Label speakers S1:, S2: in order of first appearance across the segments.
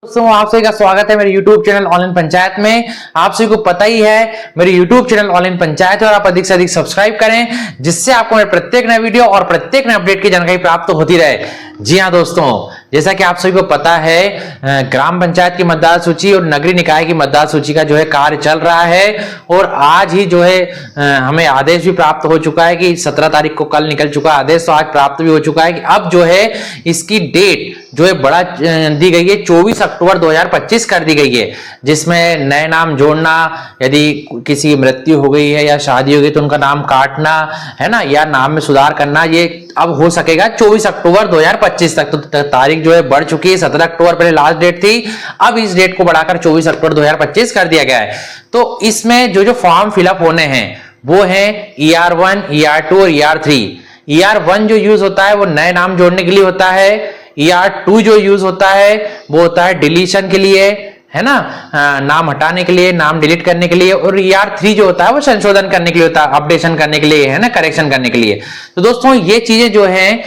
S1: दोस्तों आप सभी का स्वागत है मेरे YouTube चैनल ऑनलाइन पंचायत में। आप सभी को पता ही है मेरे YouTube चैनल ऑनलाइन पंचायत है और आप अधिक से अधिक सब्सक्राइब करें जिससे आपको मेरे प्रत्येक नए वीडियो और प्रत्येक नए अपडेट की जानकारी प्राप्त होती रहे। जी हाँ दोस्तों, जैसा कि आप सभी को पता है ग्राम पंचायत की मतदार सूची और नगरीय निकाय की मतदार सूची का जो है कार्य चल रहा है और आज ही जो है हमें आदेश भी प्राप्त हो चुका है कि 17 तारीख को कल निकल चुका आदेश, तो आज प्राप्त भी हो चुका है कि अब जो है इसकी डेट जो है बढ़ा दी गई है, 24 अक्टूबर 2025 कर दी गई है, जिसमें नए नाम जोड़ना, यदि किसी की मृत्यु हो गई है या शादी हो गई तो उनका नाम काटना है ना, या नाम में सुधार करना, ये अब हो सकेगा 24 अक्टूबर 2025 तक। तो तारीख जो है बढ़ चुकी है, 17 अक्टूबर पहले लास्ट डेट थी, अब इस डेट को बढ़ाकर 24 अक्टूबर 2025 कर दिया गया है। तो इसमें जो फॉर्म फिलअप होने हैं वो है ER1, ER2 और ER3। ER1 जो यूज होता है वो नए नाम जोड़ने के लिए होता है, ER2 जो यूज होता है वो होता है डिलीशन के लिए, है ना, नाम हटाने के लिए, नाम डिलीट करने के लिए, और ER3 जो होता है वो संशोधन करने के लिए होता है, अपडेशन करने के लिए, है ना, करेक्शन करने के लिए। तो दोस्तों ये चीजें जो हैं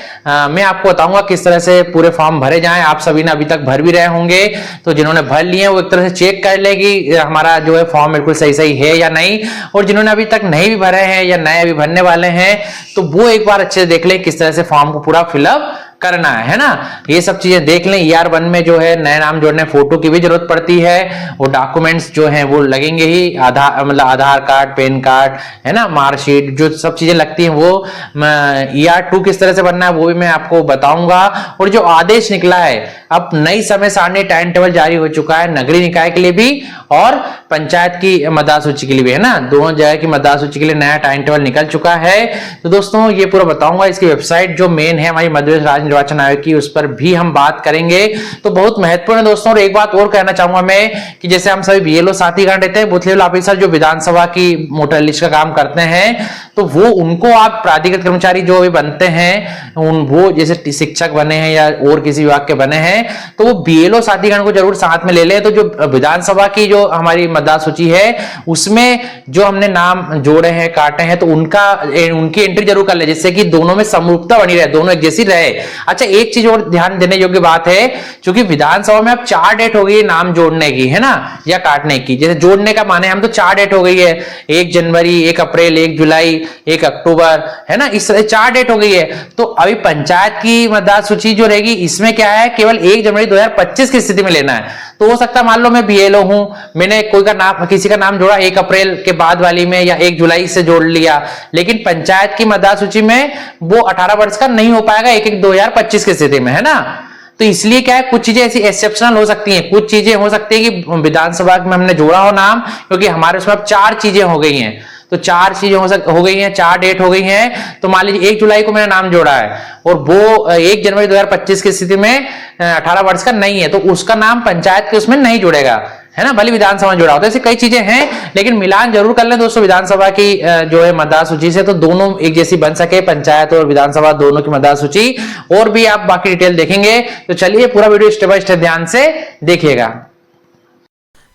S1: मैं आपको बताऊंगा किस तरह से पूरे फॉर्म भरे जाएं। आप सभी ने अभी तक भर भी रहे होंगे, तो जिन्होंने भर लिए वो एक तरह से चेक कर ले कि हमारा जो है फॉर्म बिल्कुल सही सही है या नहीं, और जिन्होंने अभी तक नहीं भी भरे हैं या नए अभी भरने वाले हैं तो वो एक बार अच्छे से देख लें किस तरह से फॉर्म को पूरा फिलअप करना है ना, ये सब चीजें देख लें। ER1 में जो है नए नाम जोड़ने फोटो की भी जरूरत पड़ती है, वो डॉक्यूमेंट्स जो हैं वो लगेंगे ही, आधार मतलब आधार कार्ड, पैन कार्ड, है ना, मार्कशीट, जो सब चीजें लगती हैं वो। ER2 किस तरह से बनना है वो भी मैं आपको बताऊंगा। और जो आदेश निकला है, अब नई समय सारणी टाइम टेबल जारी हो चुका है नगरीय निकाय के लिए भी और पंचायत की मतदार सूची के लिए भी, है ना, दोनों जगह की मतदार सूची के लिए नया टाइम टेबल निकल चुका है। तो दोस्तों ये पूरा बताऊंगा। इसकी वेबसाइट जो मेन है हमारी मध्य प्रदेश राज्य निर्वाचन आयोग की, उस पर भी हम बात करेंगे, तो बहुत महत्वपूर्ण है दोस्तों। और एक बात और कहना चाहूंगा मैं कि जैसे हम सभी BLO साथीगण रहते हैं, बूथ लेवल ऑफिसर जो विधानसभा की वोटर लिस्ट का काम करते हैं, तो वो उनको आप प्राधिकृत कर्मचारी जो भी बनते हैं वो जैसे शिक्षक बने हैं या और किसी विभाग के बने हैं तो वो BLO साथीगण को जरूर साथ में ले लें। तो जो विधानसभा की जो हमारी मतदार सूची है उसमें जो हमने नाम जोड़े हैं, काटे हैं, तो उनकी एंट्री जरूर कर ले, जिससे कि दोनों में समरूपता बनी रहे, दोनों एक जैसी रहे। अच्छा, एक चीज और ध्यान देने योग्य बात है, क्योंकि विधानसभा में अब 4 डेट हो गई है नाम जोड़ने की, है ना, या काटने की। जैसे जोड़ने का माने हम तो 4 डेट हो गई है, 1 जनवरी, 1 अप्रैल, 1 जुलाई, 1 अक्टूबर, है ना, इस 4 डेट हो गई है। तो अभी पंचायत की मतदार सूची जो रहेगी इसमें क्या है, केवल 1 जनवरी 2025 की स्थिति में लेना है। तो हो सकता है मान लो मैं BLO हूं, मैंने किसी का नाम जोड़ा 1 अप्रैल के बाद वाली में या 1 जुलाई से जोड़ लिया, लेकिन पंचायत की मतदार सूची में वो 18 वर्ष का नहीं हो पाएगा 1/1/2025 की स्थिति में, है ना। तो इसलिए क्या है, कुछ चीजें ऐसी एक्सेप्शनल हो सकती हैं, कुछ चीजें हो सकती है कि विधानसभा में हमने जोड़ा हो नाम, क्योंकि हमारे उसमें अब 4 चीजें हो गई हैं, तो 4 चीजें हो गई हैं, 4 डेट हो गई हैं। तो मान लीजिए 1 जुलाई को मैंने नाम जोड़ा है और वो 1 जनवरी 2025 की स्थिति में 18 वर्ष का नहीं है, तो उसका नाम पंचायत के उसमें नहीं जुड़ेगा, है ना, भले विधानसभा में जुड़ा होता है। ऐसी कई चीजें हैं, लेकिन मिलान जरूर कर लें दोस्तों विधानसभा की जो है मतदार सूची से, तो दोनों एक जैसी बन सके, पंचायत और विधानसभा दोनों की मतदार सूची। और भी आप बाकी डिटेल देखेंगे, तो चलिए पूरा वीडियो स्टेप बाय स्टेप ध्यान से देखिएगा।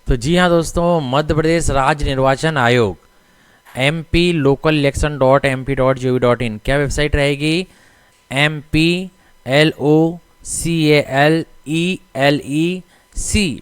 S2: तो जी हाँ दोस्तों, मध्य प्रदेश राज्य निर्वाचन आयोग mplocalelection.mp.gov.in क्या वेबसाइट रहेगी, mplocalelection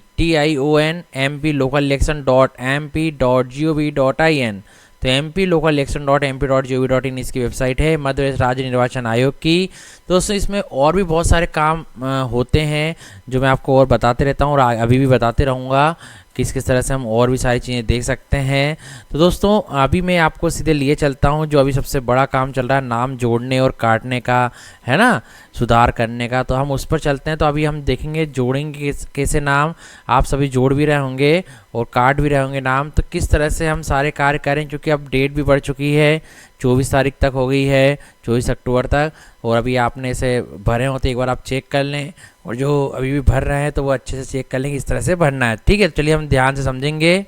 S2: mplocalelection.mp.gov.in। तो mplocalelection.mp.gov.in इसकी वेबसाइट है मध्य प्रदेश राज्य निर्वाचन आयोग की। दोस्तों इसमें और भी बहुत सारे काम होते हैं जो मैं आपको और बताते रहता हूँ और अभी भी बताते रहूँगा किस किस तरह से हम और भी सारी चीज़ें देख सकते हैं। तो दोस्तों अभी मैं आपको सीधे लिए चलता हूं, जो अभी सबसे बड़ा काम चल रहा है नाम जोड़ने और काटने का, है ना, सुधार करने का, तो हम उस पर चलते हैं। तो अभी हम देखेंगे जोड़ेंगे कैसे नाम, आप सभी जोड़ भी रहे होंगे और काट भी रहे होंगे नाम, तो किस तरह से हम सारे कार्य करें, क्योंकि अब डेट भी बढ़ चुकी है, 24 तारीख तक हो गई है, 24 अक्टूबर तक, और अभी आपने इसे भरे हो तो एक बार आप चेक कर लें, और जो अभी भी भर रहे हैं तो वो अच्छे से चेक कर लें इस तरह से भरना है, ठीक है। तो चलिए हम ध्यान से समझेंगे।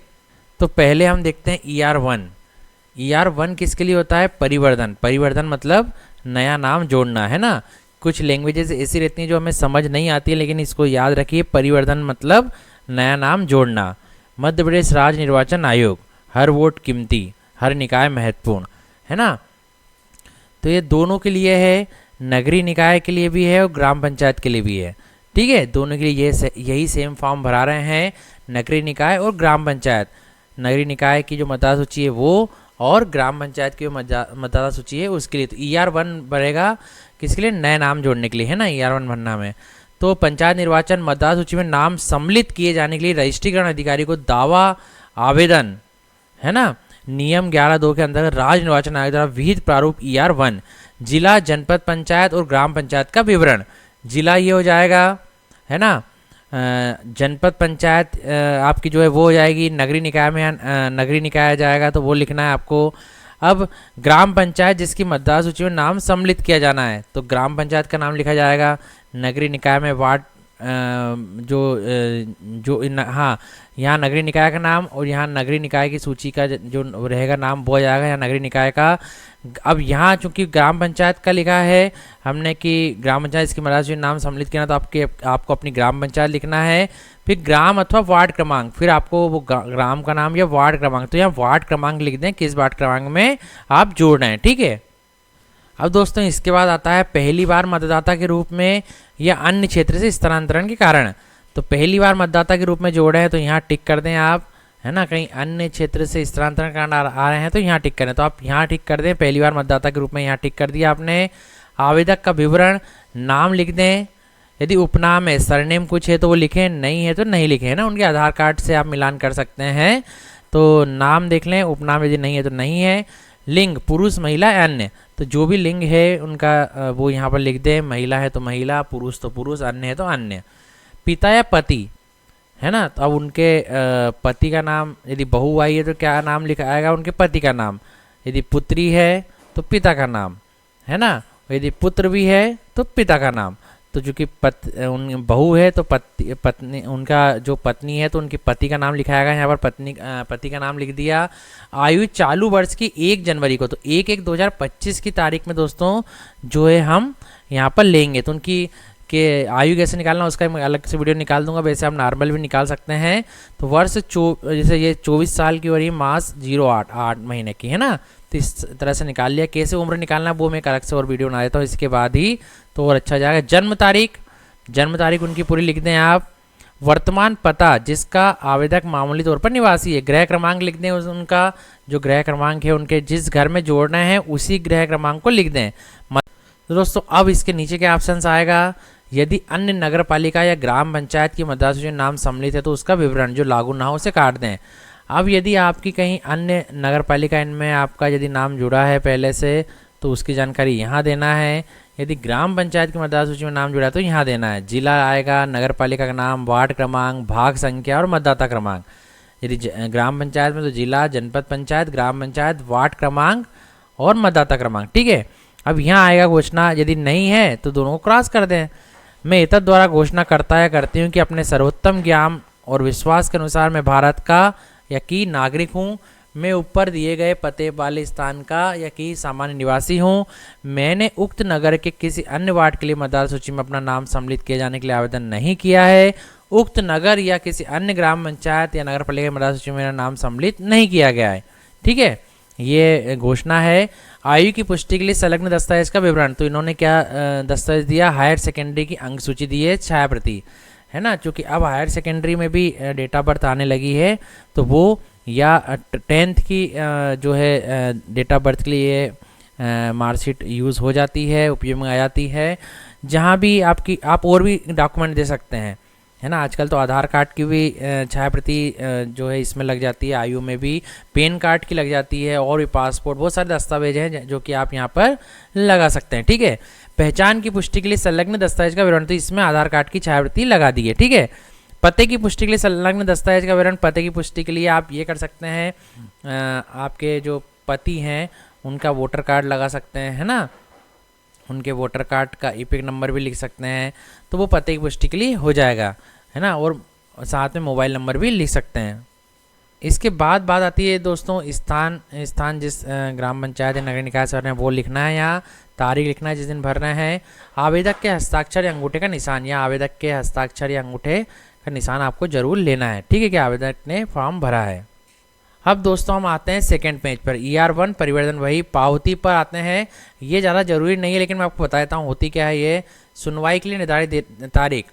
S2: तो पहले हम देखते हैं ER1। ER1 किसके लिए होता है, परिवर्धन। परिवर्धन मतलब नया नाम जोड़ना, है ना। कुछ लैंग्वेजेस ऐसी रहती हैं जो हमें समझ नहीं आती है, लेकिन इसको याद रखिए, परिवर्धन मतलब नया नाम जोड़ना। मध्य प्रदेश राज्य निर्वाचन आयोग, हर वोट कीमती, हर निकाय महत्वपूर्ण, है ना। तो ये दोनों के लिए है, नगरीय निकाय के लिए भी है और ग्राम पंचायत के लिए भी है। ठीक है, दोनों के लिए यही सेम फॉर्म भरा रहे हैं, नगरीय निकाय और ग्राम पंचायत। नगरीय निकाय की जो मतदाता सूची है वो, और ग्राम पंचायत की जो मतदाता सूची है उसके लिए। तो ER1 भरेगा किसके लिए, नए नाम जोड़ने के लिए, है ना, ER1 भरना में। तो पंचायत निर्वाचन मतदाता सूची में नाम सम्मिलित किए जाने के लिए रजिस्ट्रीकरण अधिकारी को दावा आवेदन, है ना, नियम 11(2) के अंतर्गत राज्य निर्वाचन आयोग द्वारा विहित प्रारूप ER1, जिला, जनपद पंचायत और ग्राम पंचायत का विवरण। जिला ये हो जाएगा, है ना, जनपद पंचायत आपकी जो है वो हो जाएगी नगरीय निकाय में, नगरीय निकाय आ जाएगा तो वो लिखना है आपको। अब ग्राम पंचायत जिसकी मतदाता सूची में नाम सम्मिलित किया जाना है, तो ग्राम पंचायत का नाम लिखा जाएगा। नगरीय निकाय में वार्ड हाँ, यहाँ नगरीय निकाय का नाम और यहाँ नगरीय निकाय की सूची का जो रहेगा नाम वो आ जाएगा यहाँ नगरीय निकाय का। अब यहाँ चूंकि ग्राम पंचायत का लिखा है हमने कि ग्राम पंचायत इसकी मतदाता सूची में नाम सम्मिलित किया, तो आपको अपनी ग्राम पंचायत लिखना है, फिर ग्राम अथवा वार्ड क्रमांक, फिर आपको वो ग्राम का नाम या वार्ड क्रमांक, तो यहाँ वार्ड क्रमांक लिख दें, किस वार्ड क्रमांक में आप जोड़ रहे हैं, ठीक है। अब दोस्तों इसके बाद आता है पहली बार मतदाता के रूप में या अन्य क्षेत्र से स्थानांतरण के कारण। तो पहली बार मतदाता के रूप में जोड़े हैं तो यहाँ टिक कर दें आप, है ना। कहीं अन्य क्षेत्र से स्थानांतरण के कारण आ रहे हैं तो यहाँ टिक करें, तो आप यहाँ टिक कर दें, पहली बार मतदाता के रूप में यहाँ टिक कर दिया आपने। आवेदक का विवरण, नाम लिख दें, यदि उपनाम है, सरनेम कुछ है तो वो लिखें, नहीं है तो नहीं लिखें, है ना। उनके आधार कार्ड से आप मिलान कर सकते हैं, तो नाम देख लें, उपनाम यदि नहीं है तो नहीं है। लिंग, पुरुष, महिला, अन्य, तो जो भी लिंग है उनका वो यहाँ पर लिख दें, महिला है तो महिला, पुरुष तो पुरुष, अन्य है तो अन्य। पिता या पति, है ना, तो अब उनके पति का नाम, यदि बहू आई है तो क्या नाम लिखा आएगा, उनके पति का नाम। यदि पुत्री है तो पिता का नाम, है ना, यदि पुत्र भी है तो पिता का नाम। तो चूंकि बहू है तो पत्नी, उनका जो पत्नी है तो उनकी पति का नाम लिखाएगा, यहाँ पर पति का नाम लिख दिया। आयु चालू वर्ष की 1 जनवरी को, तो 1/1/2025 की तारीख में दोस्तों जो है हम यहाँ पर लेंगे, तो उनकी के आयु कैसे निकालना उसका मैं अलग से वीडियो निकाल दूंगा, वैसे आप नॉर्मल भी निकाल सकते हैं। तो वर्ष जैसे ये 24 साल की हो रही है, मास 8 महीने की, है ना, तो इस तरह से निकाल लिया। कैसे उम्र निकालना वो मैं एक अलग से और वीडियो बना देता हूँ इसके बाद ही, तो और अच्छा जाएगा। जन्म तारीख उनकी पूरी लिख दें आप। वर्तमान पता जिसका आवेदक मामूली तौर पर निवासी है, गृह क्रमांक लिख दें, उनका जो गृह क्रमांक है उनके जिस घर में जोड़ना है उसी गृह क्रमांक को लिख दें। तो दोस्तों अब इसके नीचे के ऑप्शंस आएगा, यदि अन्य नगर पालिका या ग्राम पंचायत की मतदाता सूची में नाम सम्मिलित है तो उसका विवरण जो लागू ना हो उसे काट दें। अब यदि आपकी कहीं अन्य नगर पालिका इनमें आपका यदि नाम जुड़ा है पहले से तो उसकी जानकारी यहाँ देना है। यदि ग्राम पंचायत की मतदाता सूची में नाम जुड़ा है तो यहाँ देना है। जिला आएगा, नगर पालिका का नाम, वार्ड क्रमांक, भाग संख्या और मतदाता क्रमांक। यदि ग्राम पंचायत में तो जिला, जनपद पंचायत, ग्राम पंचायत, वार्ड क्रमांक और मतदाता क्रमांक, ठीक है। अब यहाँ आएगा घोषणा, यदि नहीं है तो दोनों को क्रॉस कर दें। मैं एतद द्वारा घोषणा करता है करती हूँ कि अपने सर्वोत्तम ज्ञान और विश्वास के अनुसार मैं भारत का या की नागरिक हूँ। मैं ऊपर दिए गए पते वाले स्थान का या की सामान्य निवासी हूँ। मैंने उक्त नगर के किसी अन्य वार्ड के लिए मतदाता सूची में अपना नाम सम्मिलित किए जाने के लिए आवेदन नहीं किया है। उक्त नगर या किसी अन्य ग्राम पंचायत या नगर पालिका की मतदाता सूची में मेरा नाम सम्मिलित नहीं किया गया है, ठीक है। ये घोषणा है। आयु की पुष्टि के लिए संलग्न दस्तावेज का विवरण, तो इन्होंने क्या दस्तावेज दिया, हायर सेकेंडरी की अंक सूची दी है, छायाप्रति, है ना। क्योंकि अब हायर सेकेंडरी में भी डेट ऑफ बर्थ आने लगी है तो वो या 10th की जो है डेट ऑफ बर्थ के लिए मार्कशीट यूज़ हो जाती है, उपयोग में आ जाती है। जहाँ भी आप और भी डॉक्यूमेंट दे सकते हैं, है ना। आजकल तो आधार कार्ड की भी छायाप्रति जो है इसमें लग जाती है, आयु में भी पैन कार्ड की लग जाती है, और भी पासपोर्ट, बहुत सारे दस्तावेज हैं जो कि आप यहाँ पर लगा सकते हैं, ठीक है। पहचान की पुष्टि के लिए संलग्न दस्तावेज का विवरण, तो इसमें आधार कार्ड की छायाप्रति लगा दी है, ठीक है। पते की पुष्टि के लिए संलग्न दस्तावेज का विवरण, पते की पुष्टि के लिए आप ये कर सकते हैं, आपके जो पति हैं उनका वोटर कार्ड लगा सकते हैं, है ना। उनके वोटर कार्ड का इपिक नंबर भी लिख सकते हैं, तो वो पते की पुष्टि के लिए हो जाएगा, है ना। और साथ में मोबाइल नंबर भी लिख सकते हैं। इसके बाद बात आती है दोस्तों स्थान जिस ग्राम पंचायत या नगर निकाय से भर रहे हैं वो लिखना है, यहाँ तारीख लिखना है जिस दिन भर रहे हैं। आवेदक के हस्ताक्षर या अंगूठे का निशान, या आवेदक के हस्ताक्षर या अंगूठे का निशान आपको जरूर लेना है, ठीक है, कि आवेदक ने फॉर्म भरा है। अब दोस्तों हम आते हैं सेकंड पेज पर, ER1 परिवर्तन वही पावती पर आते हैं। ये ज़्यादा जरूरी नहीं है लेकिन मैं आपको बता देता हूँ होती क्या है। ये सुनवाई के लिए निर्धारित तारीख,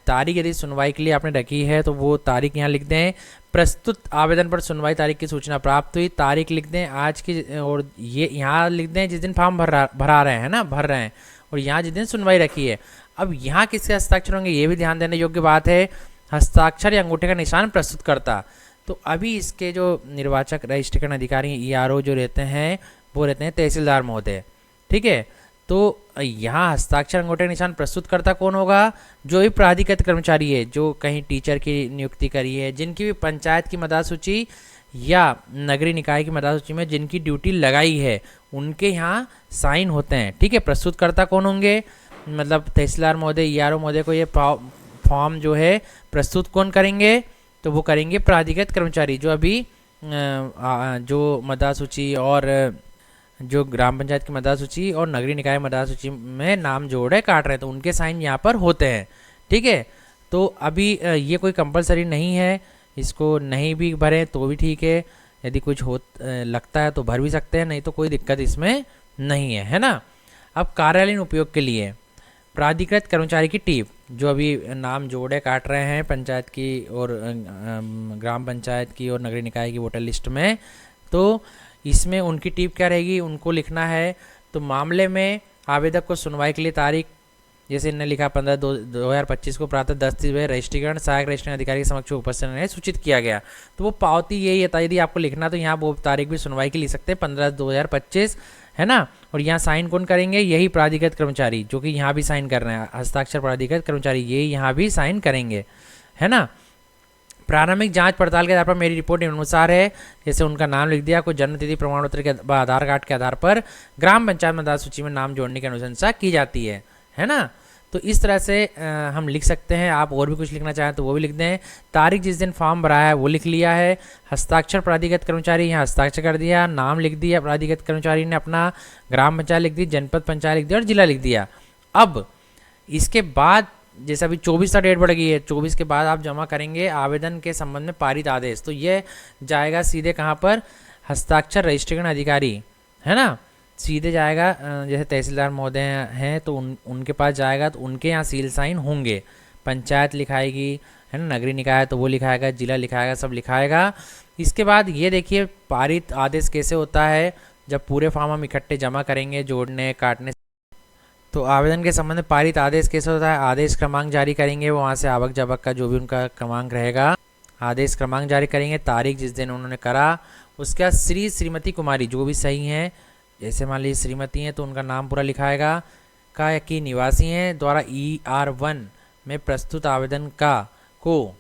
S2: तारीख यदि सुनवाई के लिए आपने रखी है तो वो तारीख यहाँ लिख दें। प्रस्तुत आवेदन पर सुनवाई तारीख की सूचना प्राप्त हुई, तारीख लिख दें आज की, और ये यहाँ लिख दें जिस दिन फॉर्म भरा रहे हैं ना, भर रहे हैं, और यहाँ जिस दिन सुनवाई रखी है। अब यहाँ किसके हस्ताक्षर होंगे ये भी ध्यान देने योग्य बात है। हस्ताक्षर या अंगूठे का निशान प्रस्तुत करता। तो अभी इसके जो निर्वाचक रजिस्ट्रेशन अधिकारी ERO जो रहते हैं वो रहते हैं तहसीलदार महोदय, ठीक है। तो यहाँ हस्ताक्षर अंगूठे का निशान प्रस्तुत करता कौन होगा? जो भी प्राधिकृत कर्मचारी है, जो कहीं टीचर की नियुक्ति करी है, जिनकी भी पंचायत की मतदाता सूची या नगरीय निकाय की मतदाता सूची में जिनकी ड्यूटी लगाई है, उनके यहाँ साइन होते हैं, ठीक है। प्रस्तुतकर्ता कौन होंगे? मतलब तहसीलदार महोदय, ERO महोदय को ये फॉर्म जो है प्रस्तुत कौन करेंगे? तो वो करेंगे प्राधिकृत कर्मचारी, जो अभी जो मतदाता सूची और जो ग्राम पंचायत की मतदाता सूची और नगरीय निकाय मतदाता सूची में नाम जोड़े काट रहे हैं, तो उनके साइन यहाँ पर होते हैं, ठीक है। तो अभी ये कोई कंपलसरी नहीं है, इसको नहीं भी भरें तो भी ठीक है, यदि कुछ हो लगता है तो भर भी सकते हैं, नहीं तो कोई दिक्कत इसमें नहीं है ना। अब कार्यालयीन उपयोग के लिए प्राधिकृत कर्मचारी की टीप, जो अभी नाम जोड़े काट रहे हैं पंचायत की और ग्राम पंचायत की और नगरीय निकाय की वोटर लिस्ट में, तो इसमें उनकी टीप क्या रहेगी? उनको लिखना है। तो मामले में आवेदक को सुनवाई के लिए तारीख, जैसे इन्होंने लिखा 15/2/2025 को प्रातः 10 बजे रजिस्ट्रीकरण सहायक रजिस्ट्रेशन अधिकारी के समक्ष उपस्थित रहने सूचित किया गया। तो वो पावती यही है। यदि आपको लिखना तो यहाँ वो तारीख भी सुनवाई की लिख सकते हैं 15/2/2025, है ना। और यहाँ साइन कौन करेंगे? यही प्राधिकृत कर्मचारी, जो कि यहाँ भी साइन कर रहे हैं, हस्ताक्षर प्राधिकृत कर्मचारी, यही यहाँ भी साइन करेंगे, है ना। प्रारंभिक जांच पड़ताल के आधार पर मेरी रिपोर्ट अनुसार है, जैसे उनका नाम लिख दिया, कोई जन्म तिथि प्रमाण पत्र के आधार कार्ड के आधार पर ग्राम पंचायत मतदाता सूची में नाम जोड़ने की अनुशंसा की जाती है ना। तो इस तरह से हम लिख सकते हैं। आप और भी कुछ लिखना चाहें तो वो भी लिख दें। तारीख जिस दिन फॉर्म भरा है वो लिख लिया है। हस्ताक्षर प्राधिकृत कर्मचारी, यहाँ हस्ताक्षर कर दिया, नाम लिख दिया प्राधिकृत कर्मचारी ने अपना, ग्राम पंचायत लिख दी, जनपद पंचायत लिख दिया और जिला लिख दिया। अब इसके बाद जैसे अभी 24 का डेट बढ़ गई है, 24 के बाद आप जमा करेंगे आवेदन के संबंध में पारित आदेश, तो ये जाएगा सीधे कहाँ पर? हस्ताक्षर रजिस्ट्रेशन अधिकारी, है ना, सीधे जाएगा। जैसे तहसीलदार महोदय हैं तो उनके पास जाएगा, तो उनके यहाँ सील साइन होंगे। पंचायत लिखाएगी, है ना, नगरीय निकाय तो वो लिखाएगा, जिला लिखाएगा, सब लिखाएगा। इसके बाद ये देखिए पारित आदेश कैसे होता है, जब पूरे फॉर्म हम इकट्ठे जमा करेंगे जोड़ने काटने, तो आवेदन के संबंध में पारित आदेश कैसे होता है? आदेश क्रमांक जारी करेंगे, वहाँ से आवक जावक का जो भी उनका क्रमांक रहेगा, आदेश क्रमांक जारी करेंगे, तारीख जिस दिन उन्होंने करा, उसके बाद श्री श्रीमती कुमारी जो भी सही हैं, जैसे मान लीजिए श्रीमती हैं तो उनका नाम पूरा लिखाएगा, का की निवासी हैं द्वारा ER1 में प्रस्तुत आवेदन को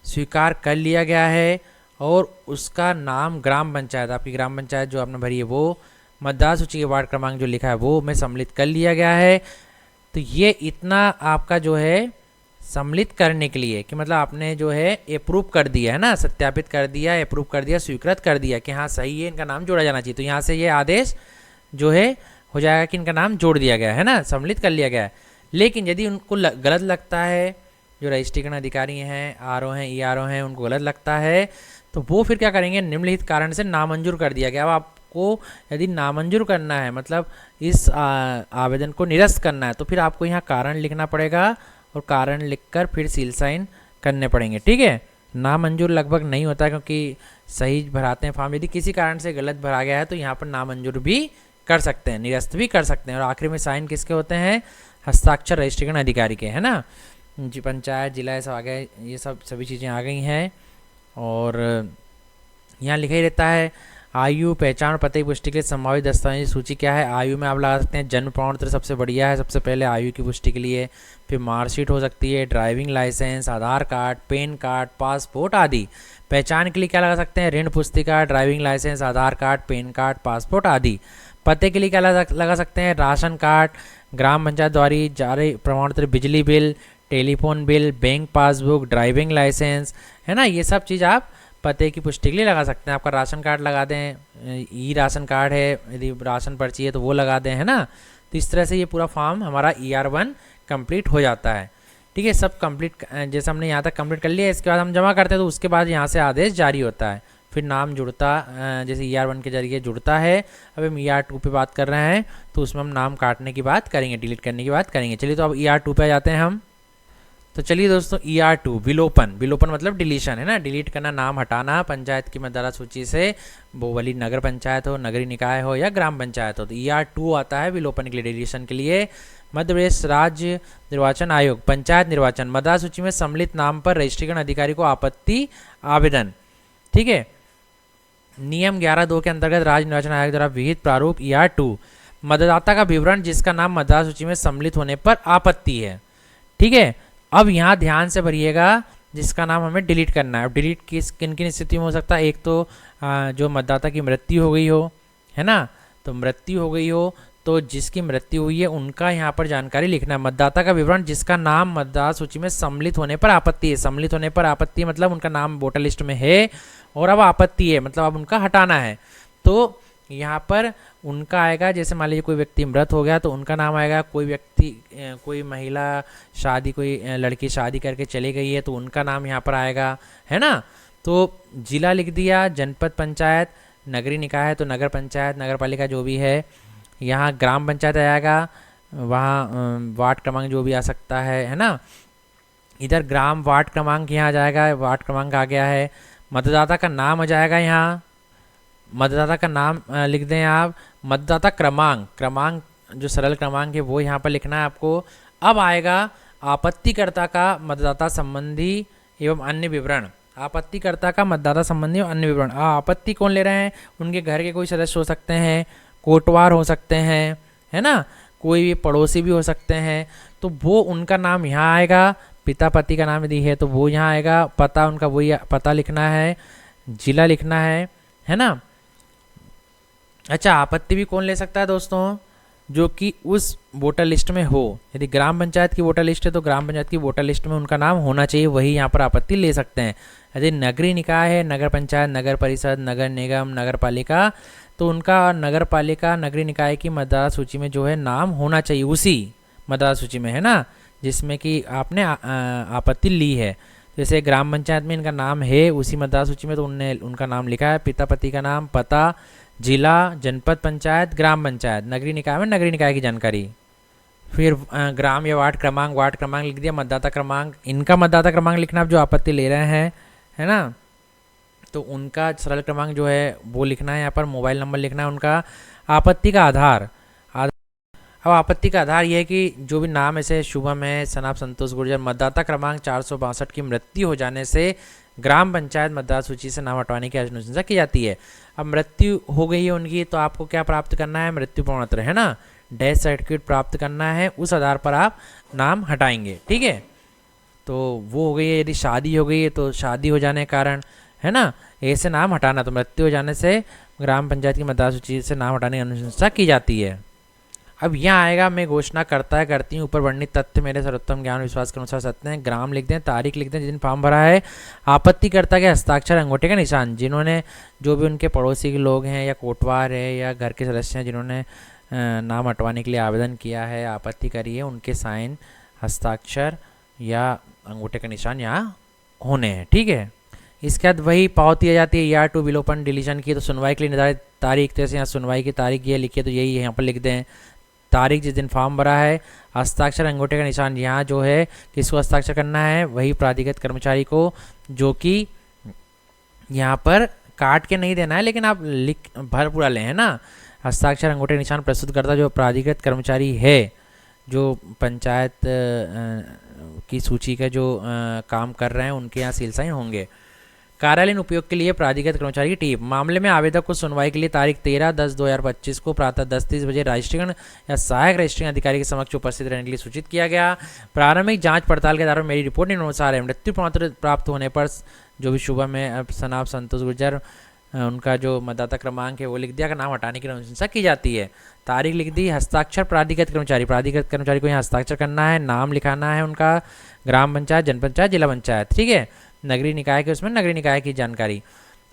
S2: स्वीकार कर लिया गया है, और उसका नाम ग्राम पंचायत, आपकी ग्राम पंचायत जो आपने भरी है वो, मतदाता सूची के वार्ड क्रमांक जो लिखा है वो में सम्मिलित कर लिया गया है। तो ये इतना आपका जो है सम्मिलित करने के लिए कि मतलब आपने जो है अप्रूव कर दिया है ना, सत्यापित कर दिया, अप्रूव कर दिया, स्वीकृत कर दिया कि हाँ सही है, इनका नाम जोड़ा जाना चाहिए। तो यहाँ से ये आदेश जो है हो जाएगा कि इनका नाम जोड़ दिया गया है ना, सम्मिलित कर लिया गया है। लेकिन यदि उनको गलत लगता है, जो रजिस्ट्रेशन अधिकारी हैं, RO हैं, ERO हैं, उनको गलत लगता है, तो वो फिर क्या करेंगे? निम्नलिखित कारण से नामंजूर कर दिया गया। अब आपको यदि नामंजूर करना है, मतलब इस आवेदन को निरस्त करना है, तो फिर आपको यहाँ कारण लिखना पड़ेगा, और कारण लिखकर फिर सील साइन करने पड़ेंगे, ठीक है। नामंजूर लगभग नहीं होता, क्योंकि सही भराते हैं फॉर्म। यदि किसी कारण से गलत भरा गया है तो यहाँ पर नामंजूर भी कर सकते हैं, निरस्त भी कर सकते हैं। और आखिर में साइन किसके होते हैं? हस्ताक्षर रजिस्ट्रेशन अधिकारी के, है ना। जी, पंचायत, जिला सब आ गए, ये सब सभी चीज़ें आ गई हैं। और यहाँ लिखा ही रहता है आयु, पहचान और पते की पुष्टि के लिए संभावित दस्तावेज सूची क्या है। आयु में आप लगा सकते हैं जन्म प्रमाण पत्र, सबसे बढ़िया है, सबसे पहले आयु की पुष्टि के लिए। फिर मार्कशीट हो सकती है, ड्राइविंग लाइसेंस, आधार कार्ड, पैन कार्ड, पासपोर्ट आदि। पहचान के लिए क्या लगा सकते हैं? ऋण पुस्तिका, ड्राइविंग लाइसेंस, आधार कार्ड, पैन कार्ड, पासपोर्ट आदि। पते के लिए क्या लगा सकते हैं? राशन कार्ड, ग्राम पंचायत द्वारा जारी प्रमाण पत्र, बिजली bill, telephone bill, bank passbook, driving licence, है ना। ये सब चीज़ आप पते की पुष्टि के लिए लगा सकते हैं। आपका राशन कार्ड लगा दें, राशन कार्ड है, यदि राशन पर्ची है तो वो लगा दें, है ना। तो इस तरह से ये पूरा फॉर्म हमारा ER1 कंप्लीट हो जाता है, ठीक है। सब कंप्लीट, जैसे हमने यहाँ तक कंप्लीट कर लिया, इसके बाद हम जमा करते हैं तो उसके बाद यहाँ से आदेश जारी होता है, फिर फिर नाम जुड़ता जैसे ER1 के जरिए जुड़ता है। अब हम ER2 पे बात कर रहे हैं तो उसमें हम नाम काटने की बात करेंगे, डिलीट करने की बात करेंगे। चलिए तो अब ER2 पे आ जाते हैं हम। तो चलिए दोस्तों ER2 विलोपन, विलोपन मतलब डिलीशन है ना, डिलीट करना, नाम हटाना पंचायत की मतदाता सूची से, वो वाली नगर पंचायत हो, नगरीय निकाय हो या ग्राम पंचायत हो। तो ER2 आता है विलोपन के लिए, डिलीशन के लिए। मध्य प्रदेश राज्य निर्वाचन आयोग पंचायत निर्वाचन मतदाता सूची में सम्मिलित नाम पर रजिस्ट्रेशन अधिकारी को आपत्ति आवेदन, ठीक है। नियम 11(2) के अंतर्गत राज्य निर्वाचन आयोग द्वारा विहित प्रारूप ER2 मतदाता का विवरण जिसका नाम मतदाता सूची में सम्मिलित होने पर आपत्ति है, ठीक है। अब यहाँ ध्यान से भरिएगा, जिसका नाम हमें डिलीट करना है। अब डिलीट किन किन स्थिति में हो सकता है, एक तो जो मतदाता की मृत्यु हो गई हो, है ना, तो मृत्यु हो गई हो तो जिसकी मृत्यु हुई है उनका यहाँ पर जानकारी लिखना है। मतदाता का विवरण जिसका नाम मतदाता सूची में सम्मिलित होने पर आपत्ति है, सम्मिलित होने पर आपत्ति मतलब उनका नाम वोटर लिस्ट में है और अब आपत्ति है, मतलब अब उनका हटाना है। तो यहाँ पर उनका आएगा, जैसे मान लीजिए कोई व्यक्ति मृत हो गया तो उनका नाम आएगा, कोई व्यक्ति कोई महिला शादी, कोई लड़की शादी करके चली गई है तो उनका नाम यहाँ पर आएगा, है ना। तो जिला लिख दिया, जनपद पंचायत, नगरीय निकाय है तो नगर पंचायत, नगर पालिका जो भी है, यहाँ ग्राम पंचायत आएगा, वहाँ वार्ड क्रमांक जो भी आ सकता है ना। इधर ग्राम वार्ड क्रमांक यहाँ आ जाएगा, वार्ड क्रमांक आ गया है। मतदाता का नाम आ जाएगा, यहाँ मतदाता का नाम लिख दें आप। मतदाता क्रमांक, क्रमांक जो सरल क्रमांक है वो यहाँ पर लिखना है आपको। अब आएगा आपत्तिकर्ता का मतदाता संबंधी एवं अन्य विवरण, आपत्तिकर्ता का मतदाता संबंधी और अन्य विवरण। आपत्ति कौन ले रहे हैं, उनके घर के कोई सदस्य हो सकते हैं, कोटवार हो सकते हैं, है ना, कोई भी पड़ोसी भी हो सकते हैं, तो वो उनका नाम यहाँ आएगा। पिता पति का नाम यदि है तो वो यहाँ आएगा, पता उनका वही पता लिखना है, जिला लिखना है ना। अच्छा, आपत्ति भी कौन ले सकता है दोस्तों, जो कि उस वोटर लिस्ट में हो। यदि ग्राम पंचायत की वोटर लिस्ट है तो ग्राम पंचायत की वोटर लिस्ट में उनका नाम होना चाहिए, वही यहाँ पर आपत्ति ले सकते हैं। यदि नगरीय निकाय है, नगर पंचायत, नगर परिषद, नगर निगम, नगर पालिका, तो उनका नगर पालिका नगरीय निकाय की मतदाता सूची में जो है नाम होना चाहिए, उसी मतदाता सूची में, है ना, जिसमें कि आपने आपत्ति ली है। जैसे ग्राम पंचायत में इनका नाम है उसी मतदाता सूची में, तो उनने उनका नाम लिखा है, पिता पति का नाम, पता, जिला, जनपद पंचायत, ग्राम पंचायत, नगरीय निकाय में नगरीय निकाय की जानकारी। फिर ग्राम या वार्ड क्रमांक लिख दिया, मतदाता क्रमांक, इनका मतदाता क्रमांक लिखना आप जो आपत्ति ले रहे हैं, है ना, तो उनका सरल क्रमांक जो है वो लिखना है यहाँ पर, मोबाइल नंबर लिखना है उनका। आपत्ति का आधार, अब आपत्ति का आधार यह है कि जो भी नाम ऐसे शुभम है, सनाब संतोष गुर्जर, मतदाता क्रमांक 462 की मृत्यु हो जाने से ग्राम पंचायत मतदाता सूची से नाम हटवाने की अनुशंसा की जाती है। अब मृत्यु हो गई है उनकी तो आपको क्या प्राप्त करना है, मृत्यु प्रमाण पत्र, है ना, डेथ सर्टिफिकेट प्राप्त करना है, उस आधार पर आप नाम हटाएंगे, ठीक है। तो वो हो गई है। यदि शादी हो गई है तो शादी हो जाने के कारण, है ना, ऐसे नाम हटाना, तो मृत्यु हो जाने से ग्राम पंचायत की मतदाता सूची से नाम हटाने की अनुशंसा की जाती है। अब यहाँ आएगा, मैं घोषणा करती हूँ ऊपर वर्णित तथ्य मेरे सर्वोत्तम ज्ञान विश्वास के अनुसार सत्य हैं। ग्राम लिख दें, तारीख लिख दें, जिन फॉर्म भरा है, आपत्तिकर्ता के हस्ताक्षर, अंगूठे का निशान, जिन्होंने जो भी उनके पड़ोसी के लोग हैं या कोटवार है या घर के सदस्य हैं जिन्होंने नाम हटवाने के लिए आवेदन किया है, आपत्ति करी है, उनके साइन, हस्ताक्षर या अंगूठे का निशान यहाँ होने हैं, ठीक है। इसके बाद वही पावती आ जाती है ER2 विलोपन डिलीशन की। तो सुनवाई के लिए निर्धारित तारीख, जैसे यहाँ सुनवाई की तारीख ये लिखी है तो यही यहाँ पर लिख दें, तारीख जिस दिन फॉर्म भरा है, हस्ताक्षर, अंगूठे का निशान, यहाँ जो है किसको हस्ताक्षर करना है, वही प्राधिकृत कर्मचारी को, जो कि यहाँ पर काट के नहीं देना है लेकिन आप लिख भर पूरा लें, है ना। हस्ताक्षर, अंगूठे का निशान प्रस्तुत करता जो प्राधिकृत कर्मचारी है, जो पंचायत की सूची का जो काम कर रहे हैं उनके यहाँ सील साइन होंगे। कार्यालयीन उपयोग के लिए प्राधिकृत कर्मचारी की टीम, मामले में आवेदक को सुनवाई के लिए तारीख 13/10/2025 को प्रातः 10:30 बजे रजिस्ट्रेशन या सहायक रजिस्ट्रेशन अधिकारी के समक्ष उपस्थित रहने के लिए सूचित किया गया। प्रारंभिक जांच पड़ताल के आधार पर मेरी रिपोर्ट निम्नानुसार है। मृत्यु प्रमाण प्राप्त होने पर जो भी शुभम है, सनाब संतोष गुर्जर, उनका जो मतदाता क्रमांक है वो लिख दिया, का नाम हटाने की अनुशंसा की जाती है। तारीख लिख दी, हस्ताक्षर प्राधिकृत कर्मचारी को यहाँ हस्ताक्षर करना है, नाम लिखाना है उनका, ग्राम पंचायत, जनपद पंचायत, जिला पंचायत, ठीक है। नगरीय निकाय के उसमें नगरीय निकाय की जानकारी।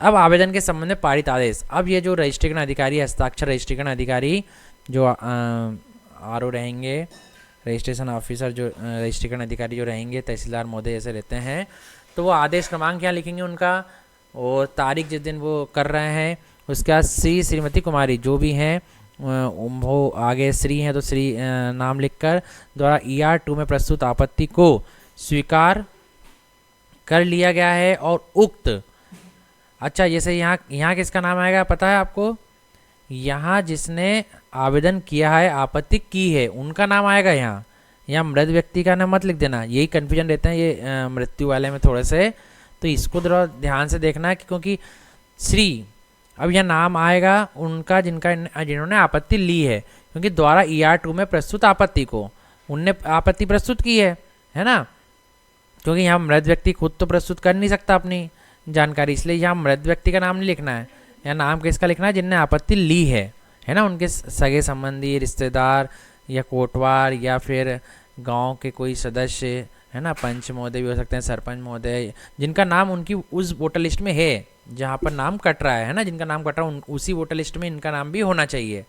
S2: अब आवेदन के संबंध में पारित आदेश, अब ये जो रजिस्ट्रेशन अधिकारी, हस्ताक्षर रजिस्ट्रेशन अधिकारी जो RO रहेंगे, रजिस्ट्रेशन ऑफिसर जो रजिस्ट्रेशन अधिकारी जो रहेंगे, तहसीलदार महोदय ऐसे रहते हैं, तो वो आदेश क्रमांक यहाँ लिखेंगे उनका, और तारीख जिस दिन वो कर रहे हैं, उसके बाद श्री श्रीमती कुमारी जो भी हैं वो आगे श्री हैं तो श्री नाम लिखकर द्वारा ER2 में प्रस्तुत आपत्ति को स्वीकार कर लिया गया है। और उक्त, अच्छा जैसे यहाँ किसका नाम आएगा पता है आपको? यहाँ जिसने आवेदन किया है, आपत्ति की है, उनका नाम आएगा। यहाँ मृत व्यक्ति का नाम मत लिख देना, यही कन्फ्यूजन रहते हैं ये मृत्यु वाले में थोड़े से, तो इसको थोड़ा ध्यान से देखना है क्योंकि श्री, अब यह नाम आएगा उनका जिन्होंने आपत्ति ली है, क्योंकि द्वारा ER2 में प्रस्तुत आपत्ति को उनने आपत्ति प्रस्तुत की है ना, क्योंकि यहाँ मृत व्यक्ति खुद तो प्रस्तुत कर नहीं सकता अपनी जानकारी, इसलिए यहाँ मृत व्यक्ति का नाम नहीं लिखना है, यहाँ नाम किसका लिखना है? जिनने आपत्ति ली है ना, उनके सगे संबंधी, रिश्तेदार या कोटवार या फिर गांव के कोई सदस्य, है ना, पंच महोदय भी हो सकते हैं, सरपंच महोदय, जिनका नाम उनकी उस वोटर लिस्ट में है जहाँ पर नाम कट रहा है ना, जिनका नाम कट रहा है उसी वोटर लिस्ट में इनका नाम भी होना चाहिए,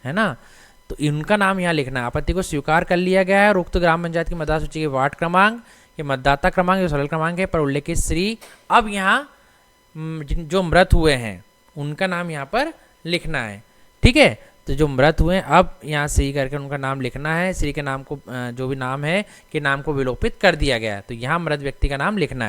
S2: है ना। तो इनका नाम यहाँ लिखना है। आपत्ति को स्वीकार कर लिया गया है और उक्त ग्राम पंचायत की मतदाता सूची के वार्ड क्रमांक, ये मतदाता क्रमांक जो सरल क्रमांक है पर उल्लेखित श्री, अब यहाँ जो मृत हुए हैं उनका नाम यहाँ पर लिखना है, ठीक है। तो जो मृत हुए हैं अब यहाँ श्री करके उनका नाम लिखना है। श्री के नाम को जो भी नाम है कि नाम को विलोपित कर दिया गया है, तो यहाँ मृत व्यक्ति का नाम लिखना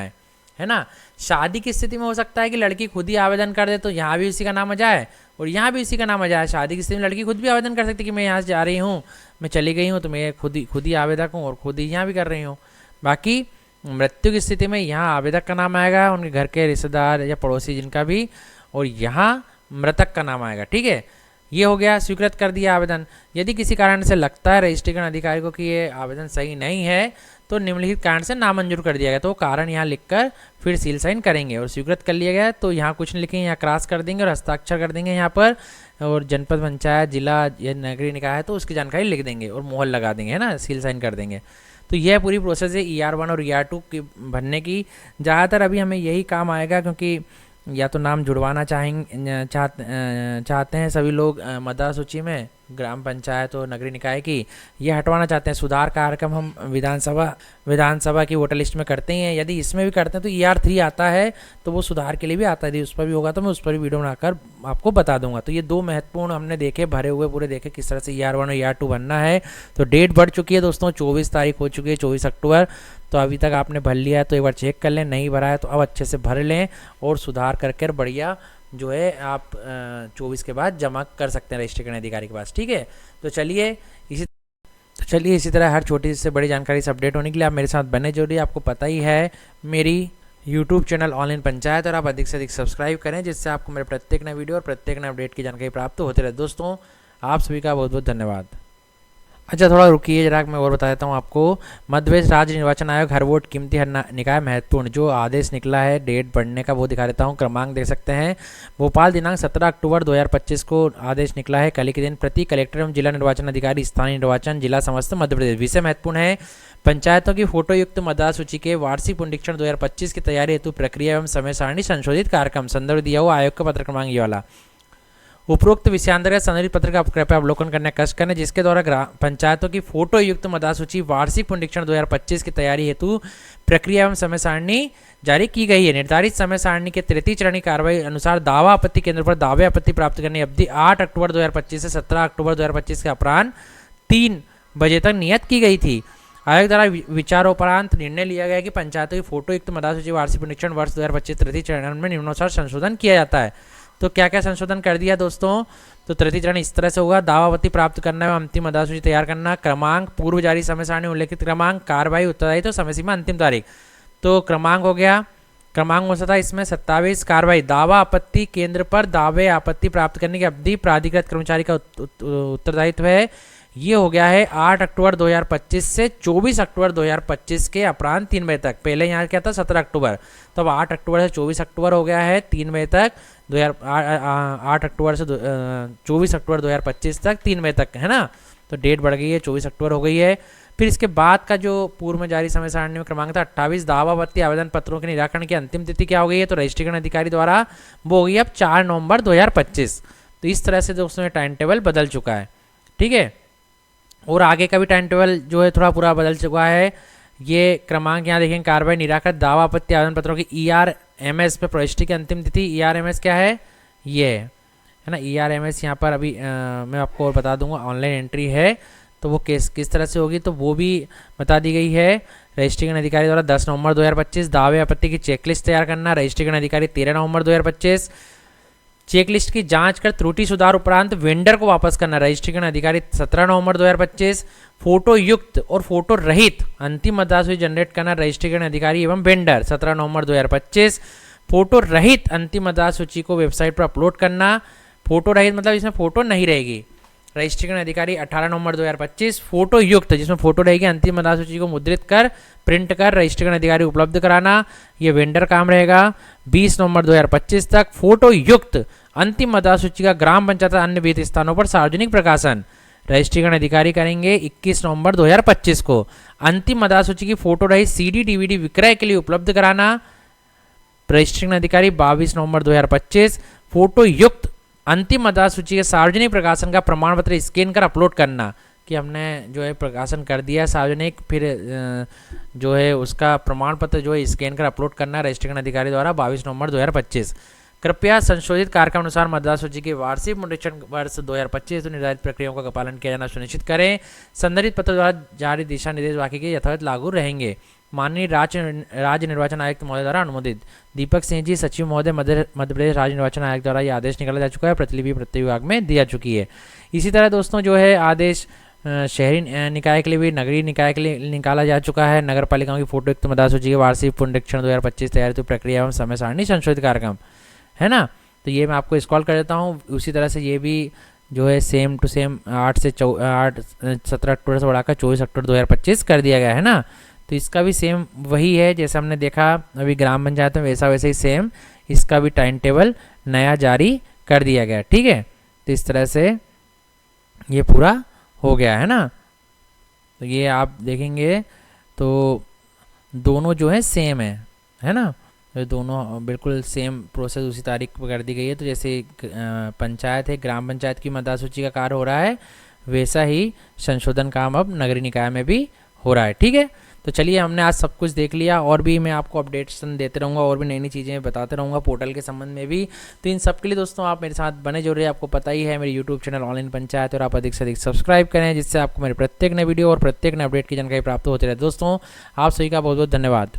S2: है ना। शादी की स्थिति में हो सकता है कि लड़की खुद ही आवेदन कर दे, तो यहाँ भी उसी का नाम आ जाए और यहाँ भी उसी का नाम आ जाए। शादी की स्थिति में लड़की खुद भी आवेदन कर सकती है कि मैं यहाँ से जा रही हूँ, मैं चली गई हूँ, तो मैं खुद ही आवेदक हूँ और खुद ही यहाँ भी कर रही हूँ। बाकी मृत्यु की स्थिति में यहाँ आवेदक का नाम आएगा, उनके घर के रिश्तेदार या पड़ोसी जिनका भी, और यहाँ मृतक का नाम आएगा, ठीक है। ये हो गया, स्वीकृत कर दिया आवेदन। यदि किसी कारण से लगता है रजिस्ट्रेशन अधिकारी को कि ये आवेदन सही नहीं है, तो निम्नलिखित कारण से नामंजूर कर दिया गया, तो कारण यहाँ लिखकर फिर सील साइन करेंगे। और स्वीकृत कर लिया गया तो यहाँ कुछ नहीं लिखेंगे, यहाँ क्रॉस कर देंगे और हस्ताक्षर कर देंगे यहाँ पर, और जनपद पंचायत, जिला या नगरीय निकाय है तो उसकी जानकारी लिख देंगे और मोहर लगा देंगे, है ना, सील साइन कर देंगे। तो यह पूरी प्रोसेस है ER1 और ER2 की भरने की। ज़्यादातर अभी हमें यही काम आएगा, क्योंकि या तो नाम जुड़वाना चाहते हैं सभी लोग मतदाता सूची में, ग्राम पंचायत और नगरीय निकाय की, ये हटवाना चाहते हैं। सुधार कार्यक्रम हम विधानसभा की वोटर लिस्ट में करते ही हैं, यदि इसमें भी करते हैं तो ER3 आता है, तो वो सुधार के लिए भी आता है। यदि उस पर भी होगा तो मैं उस पर भी वीडियो बनाकर आपको बता दूंगा। तो ये दो महत्वपूर्ण हमने देखे, भरे हुए पूरे देखे किस तरह से ER1 और ER2 बनना है। तो डेट बढ़ चुकी है दोस्तों, 24 तारीख हो चुकी है, 24 अक्टूबर। तो अभी तक आपने भर लिया है तो एक बार चेक कर लें, नहीं भरा है तो अब अच्छे से भर लें और सुधार करके बढ़िया जो है आप 24 के बाद जमा कर सकते हैं रजिस्ट्रेशन अधिकारी के पास, ठीक है। तो चलिए इसी तरह हर छोटी से बड़ी जानकारी से अपडेट होने के लिए आप मेरे साथ बने जुड़िए। आपको पता ही है मेरी यूट्यूब चैनल ऑनलाइन पंचायत, और आप अधिक से अधिक सब्सक्राइब करें, जिससे आपको मेरे प्रत्येक नए वीडियो और प्रत्येक नए अपडेट की जानकारी प्राप्त होते रहे। दोस्तों आप सभी का बहुत बहुत धन्यवाद। अच्छा थोड़ा रुकिए जरा, मैं और बता देता हूँ आपको। मध्य प्रदेश राज्य निर्वाचन आयोग हर वोट कीमती हर निकाय महत्वपूर्ण, जो आदेश निकला है डेट बढ़ने का वो दिखा देता हूँ। क्रमांक देख सकते हैं, भोपाल दिनांक 17 अक्टूबर 2025 को आदेश निकला है, कल के दिन प्रति कलेक्टर एवं जिला निर्वाचन अधिकारी स्थानीय निर्वाचन जिला समस्त मध्य प्रदेश। विषय महत्वपूर्ण है, पंचायतों की फोटो युक्त मतदाता सूची के वार्षिक पुनरीक्षण 2025 की तैयारी हेतु प्रक्रिया एवं समय सारणी संशोधित कार्यक्रम। संदर्भ दिया हुआ आयोग का पत्र क्रमांक ये वाला। उपरोक्त विषयांतर्गत संदर्भित पत्र का कृपया अवलोकन करने का कष्ट करें, जिसके द्वारा पंचायतों की फोटो युक्त मतदाता सूची वार्षिक पुनरीक्षण 2025 की तैयारी हेतु प्रक्रिया एवं समय सारणी जारी की गई है। निर्धारित समय सारणी के तृतीय चरणीय कार्रवाई अनुसार दावा आपत्ति केंद्र पर दावे आपत्ति प्राप्त करने की अवधि 8 अक्टूबर 2025 से 17 अक्टूबर 2025 के अपराह्न 3 बजे तक नियत की गई थी। आयोग द्वारा विचारोपरांत निर्णय लिया गया कि पंचायतों की फोटो युक्त मतदाता सूची वार्षिक पुनरीक्षण वर्ष 2025 तृतीय चरण में निम्नानुसार संशोधन किया जाता है। तो क्या क्या संशोधन कर दिया दोस्तों? तो तृतीय चरण इस तरह से होगा, दावावती प्राप्त करना एवं अंतिम मतदाता सूची तैयार करना, क्रमांक पूर्व जारी समय सारणी उल्लेखित क्रमांक, कार्रवाई उत्तरदायी तो समय सीमा अंतिम तारीख। तो क्रमांक हो गया, क्रमांक हो सकता है इसमें 27, कार्रवाई दावा आपत्ति केंद्र पर दावे आपत्ति प्राप्त करने की अवधि प्राधिकृत कर्मचारी का उत्तरदायित्व है। ये हो गया है 8 अक्टूबर 2025 से 24 अक्टूबर 2025 के अपराह्न 3 बजे तक। पहले यहाँ क्या था 17 अक्टूबर, तो अब 8 अक्टूबर से 24 अक्टूबर हो गया है 3 बजे तक। 8 अक्टूबर से 24 अक्टूबर 2025 तक 3 बजे तक, है ना। तो डेट बढ़ गई है, 24 अक्टूबर हो गई है। फिर इसके बाद का जो पूर्व में जारी समय सारणी में क्रमांक था 28, दावा आपत्ति आवेदन पत्रों के निराकरण की अंतिम तिथि क्या हो गई है? तो रजिस्ट्रेशन अधिकारी द्वारा वो हो गई अब 4 नवंबर 2025। तो इस तरह से दोस्तों टाइम टेबल बदल चुका है, ठीक है। और आगे का भी टाइम टेबल जो है थोड़ा पूरा बदल चुका है। ये क्रमांक यहाँ देखेंगे, कार्रवाई निराकृत दावा आपत्ति आवेदन पत्रों की ERMS पे प्रविष्टि की अंतिम तिथि। ERMS क्या है, ये है ना। ERMS यहाँ पर अभी मैं आपको और बता दूंगा, ऑनलाइन एंट्री है तो वो किस तरह से होगी तो वो भी बता दी गई है। रजिस्ट्रेशन अधिकारी द्वारा 10 नवंबर 2025 दावे आपत्ति की चेकलिस्ट तैयार करना। रजिस्ट्रेशन अधिकारी 13 नवंबर 2025 चेकलिस्ट की जांच कर त्रुटि सुधार उपरांत वेंडर को वापस करना। रजिस्ट्रेशन अधिकारी 17 नवंबर 2025 फोटो युक्त और फोटो रहित अंतिम मतदाता सूची जनरेट करना। रजिस्ट्रेशन अधिकारी एवं वेंडर 17 नवंबर 2025 फोटो रहित अंतिम मतदाता सूची को वेबसाइट पर अपलोड करना। फोटो रहित मतलब इसमें फोटो नहीं रहेगी। रजिस्ट्रेशन अधिकारी 18 नवंबर 2025 फोटो युक्त जिसमें फोटो रहेगी अंतिम मतदाता सूची को मुद्रित कर प्रिंट कर रजिस्ट्रेशन अधिकारी उपलब्ध कराना, ये वेंडर काम रहेगा। 20 नवंबर 2025 तक फोटो युक्त अंतिम मतदाता सूची का ग्राम पंचायत अन्य विहित स्थानों पर सार्वजनिक प्रकाशन रजिस्ट्रेशन अधिकारी करेंगे। 21 नवंबर 2025 को अंतिम मतदाता सूची की फोटो रहित CD DVD विक्रय के लिए उपलब्ध कराना। रजिस्ट्रेशन अधिकारी 22 नवंबर 2025 फोटो युक्त अंतिम मतदाता सूची के सार्वजनिक प्रकाशन का प्रमाण पत्र स्कैन कर अपलोड करना कि हमने जो है प्रकाशन कर दिया है सार्वजनिक, फिर जो है उसका प्रमाण पत्र जो है स्कैन कर अपलोड करना रजिस्ट्रेशन अधिकारी द्वारा 22 नवंबर 2025। कृपया संशोधित कार्यक्रम अनुसार मतदाता सूची के वार्षिक पुनरीक्षण वर्ष 2025 तो निर्धारित प्रक्रियाओं का पालन किया जाना सुनिश्चित करें। संदर्भित पत्र द्वारा जारी दिशा निर्देश बाकी के यथावत लागू रहेंगे। माननीय राज्य निर्वाचन आयुक्त महोदय द्वारा अनुमोदित। दीपक सिंह जी सचिव महोदय मध्य प्रदेश राज्य निर्वाचन आयोग द्वारा यह आदेश निकाला जा चुका है, प्रतिलिपि प्रत्येक विभाग में दिया चुकी है। इसी तरह दोस्तों जो है आदेश शहरी निकाय के लिए भी नगरीय निकाय के लिए निकाला जा चुका है। नगर पालिकाओं की फोटो युक्त मतदाता सूची के वार्षिक पुनरीक्षण 2025 तैयारी तो प्रक्रिया एवं समय सारणी संशोधित कार्यक्रम है ना। तो ये मैं आपको स्क्रॉल कर देता हूँ। उसी तरह से ये भी जो है सेम टू सेम 17 अक्टूबर से बढ़ाकर 24 अक्टूबर 2025 कर दिया गया है ना। तो इसका भी सेम वही है जैसे हमने देखा अभी ग्राम पंचायत में, वैसा वैसे ही सेम इसका भी टाइम टेबल नया जारी कर दिया गया। ठीक है, तो इस तरह से ये पूरा हो गया है ना। तो ये आप देखेंगे तो दोनों जो है सेम है ना। तो दोनों बिल्कुल सेम प्रोसेस उसी तारीख पर कर दी गई है। तो जैसे पंचायत है, ग्राम पंचायत की मतदाता सूची का कार्य हो रहा है, वैसा ही संशोधन काम अब नगरीय निकाय में भी हो रहा है। ठीक है, तो चलिए हमने आज सब कुछ देख लिया और भी मैं आपको अपडेट्सन देते रहूँगा और भी नई नई चीज़ें बताते रहूँगा पोर्टल के संबंध में भी। तो इन सब के लिए दोस्तों आप मेरे साथ बने जुड़े, आपको पता ही है मेरे यूट्यूब चैनल ऑनलाइन पंचायत और आप अधिक से अधिक सब्सक्राइब करें जिससे आपको मेरे प्रत्येक नए वीडियो और प्रत्येक नए अपडेट की जानकारी प्राप्त होती रहे। दोस्तों आप सभी का बहुत बहुत धन्यवाद।